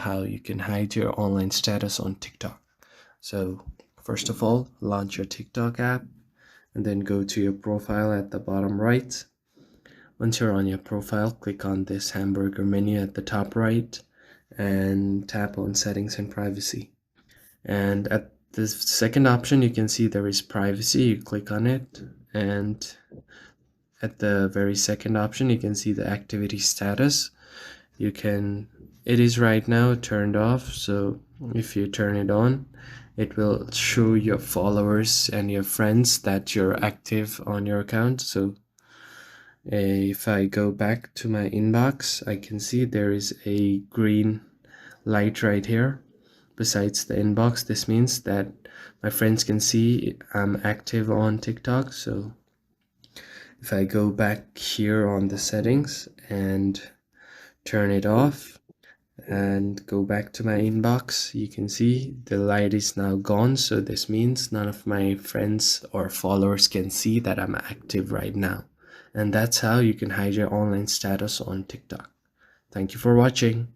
how you can hide your online status on TikTok. So first of all, launch your TikTok app and then go to your profile at the bottom right. Once you're on your profile, click on this hamburger menu at the top right and tap on settings and privacy. And at the second option, you can see there is privacy. You click on it, and at the very second option, you can see the activity status. It is right now turned off, so if you turn it on, it will show your followers and your friends that you're active on your account. So if I go back to my inbox, I can see there is a green light right here besides the inbox. This means that my friends can see I'm active on TikTok. So if I go back here on the settings and turn it off and go back to my inbox, you can see the light is now gone. So this means none of my friends or followers can see that I'm active right now. And that's how you can hide your online status on TikTok. Thank you for watching.